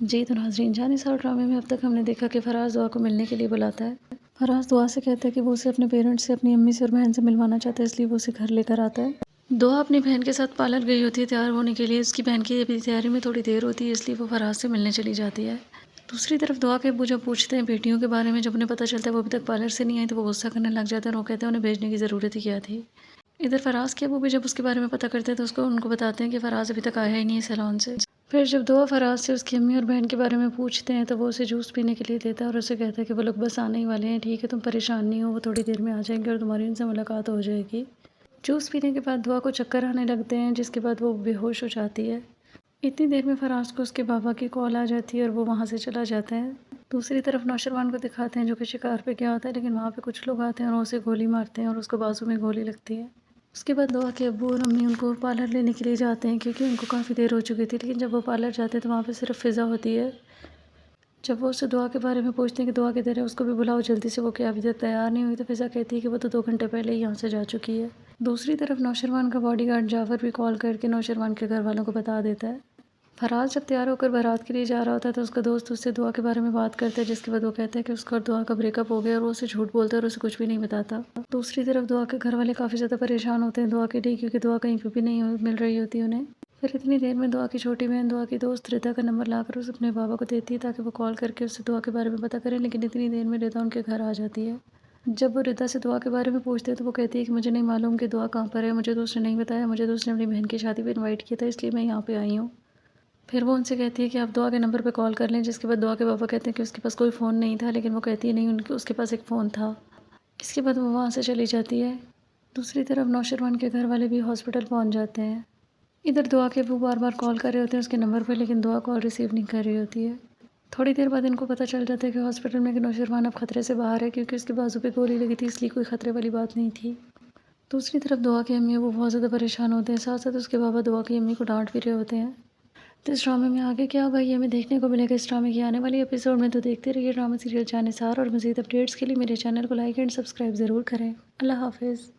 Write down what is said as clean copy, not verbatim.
جی تو ناظرین، جانثار ڈرامے میں اب تک ہم نے دیکھا کہ فراز دعا کو ملنے کے لیے بلاتا ہے۔ فراز دعا سے کہتا ہے کہ وہ اسے اپنے پیرنٹس سے، اپنی امی سے اور بہن سے ملوانا چاہتا ہے، اس لیے وہ اسے گھر لے کر آتا ہے۔ دعا اپنی بہن کے ساتھ پارلر گئی ہوتی ہے تیار ہونے کے لیے، اس کی بہن کی ابھی تیاری میں تھوڑی دیر ہوتی ہے، اس لیے وہ فراز سے ملنے چلی جاتی ہے۔ دوسری طرف دعا کے ابو جب پوچھتے ہیں بیٹیوں کے بارے میں، جب انہیں پتہ چلتا ہے وہ ابھی تک پارلر سے نہیں آئی تو وہ غصہ کرنے لگ جاتے ہیں اور وہ کہتے ہیں انہیں بھیجنے کی ضرورت ہی کیا تھی۔ ادھر فراز کے ابو بھی جب اس کے بارے میں پتہ کرتے ہیں تو ان کو بتاتے ہیں کہ فراز ابھی تک آیا ہی نہیں ہے سیلون سے۔ پھر جب دعا فراز سے اس کی امی اور بہن کے بارے میں پوچھتے ہیں تو وہ اسے جوس پینے کے لیے دیتا ہے اور اسے کہتا ہے کہ وہ لوگ بس آنے ہی والے ہیں، ٹھیک ہے تم پریشان نہیں ہو، وہ تھوڑی دیر میں آ جائیں گے اور تمہاری ان سے ملاقات ہو جائے گی۔ جوس پینے کے بعد دعا کو چکر آنے لگتے ہیں، جس کے بعد وہ بے ہوش ہو جاتی ہے۔ اتنی دیر میں فراز کو اس کے بابا کی کال آ جاتی ہے اور وہ وہاں سے چلا جاتا ہے۔ دوسری طرف نوشروان کو دکھاتے ہیں جو کہ شکار پہ گیا ہوتا ہے، لیکن وہاں پہ کچھ لوگ آتے ہیں اور اسے گولی مارتے ہیں اور اس کو بازو میں گولی لگتی ہے۔ اس کے بعد دعا کے ابو اور امی ان کو پارلر لینے کے لیے جاتے ہیں کیونکہ ان کو کافی دیر ہو چکی تھی، لیکن جب وہ پارلر جاتے ہیں تو وہاں پہ صرف فضا ہوتی ہے۔ جب وہ اسے دعا کے بارے میں پوچھتے ہیں کہ دعا کدھر ہے، اس کو بھی بلاؤ جلدی سے، وہ کیا ابھی تک تیار نہیں ہوئی، تو فضا کہتی ہے کہ وہ تو 2 گھنٹے پہلے ہی یہاں سے جا چکی ہے۔ دوسری طرف نوشروان کا باڈی گارڈ جعفر بھی کال کر کے نوشروان کے گھر والوں کو بتا دیتا ہے۔ فراز جب تیار ہو کر بارات کے لیے جا رہا ہوتا ہے تو اس کا دوست اس سے دعا کے بارے میں بات کرتا ہے، جس کے بعد وہ کہتا ہے کہ اس کا اور دعا کا بریک اپ ہو گیا اور وہ اسے جھوٹ بولتا ہے اور اسے کچھ بھی نہیں بتاتا۔ دوسری طرف دعا کے گھر والے کافی زیادہ پریشان ہوتے ہیں دعا کے لیے، کیونکہ دعا کہیں پہ بھی نہیں مل رہی ہوتی انہیں۔ پھر اتنی دیر میں دعا کی چھوٹی بہن دعا کی دوست ردا کا نمبر لا کر اسے اپنے بابا کو دیتی ہے تاکہ وہ کال کر کے اس سے دعا کے بارے میں پتہ کریں، لیکن اتنی دیر میں ردا ان کے گھر آ جاتی ہے۔ جب وہ ردا سے دعا کے بارے میں پوچھتے ہیں تو وہ کہتی ہے کہ مجھے نہیں معلوم کہ دعا کہاں پر ہے، مجھے تو اس نے نہیں بتایا، مجھے تو اس نے اپنی بہن کی شادی پہ انوائٹ کیا تھا، اس لیے میں یہاں پہ آئی ہوں۔ پھر وہ ان سے کہتی ہے کہ آپ دعا کے نمبر پہ کال کر لیں، جس کے بعد دعا کے پاپا کہتے ہیں کہ اس کے پاس کوئی فون نہیں تھا، لیکن وہ کہتی ہے نہیں اس کے پاس ایک فون تھا۔ اس کے بعد وہ وہاں سے چلی جاتی ہے۔ دوسری طرف نوشروان کے گھر والے بھی ہاسپٹل پہنچ جاتے ہیں۔ ادھر دعا کے ابو بار بار کال کر رہے ہوتے ہیں اس کے نمبر پہ، لیکن دعا کال ریسیو نہیں کر رہی ہوتی ہے۔ تھوڑی دیر بعد ان کو پتہ چل جاتا ہے کہ ہاسپٹل میں کہ نوشروان اب خطرے سے باہر ہے، کیونکہ اس کے بازو پہ گولی لگی تھی، اس لیے کوئی خطرے والی بات نہیں تھی۔ دوسری طرف دعا کی امی وہ بہت زیادہ پریشان ہوتے ہیں، ساتھ ساتھ اس کے بابا دعا کی امی کو ڈانٹ بھی رہے ہوتے ہیں۔ تو اس ڈرامے میں آگے کیا ہوگا یہ ہمیں دیکھنے کو ملے گا اس ڈرامے کی آنے والی ایپیسوڈ میں، تو دیکھتے رہیے ڈرامہ سیریل جانثار، اور مزید اپڈیٹس کے لیے میرے چینل کو لائک اینڈ سبسکرائب ضرور کریں۔ اللہ حافظ۔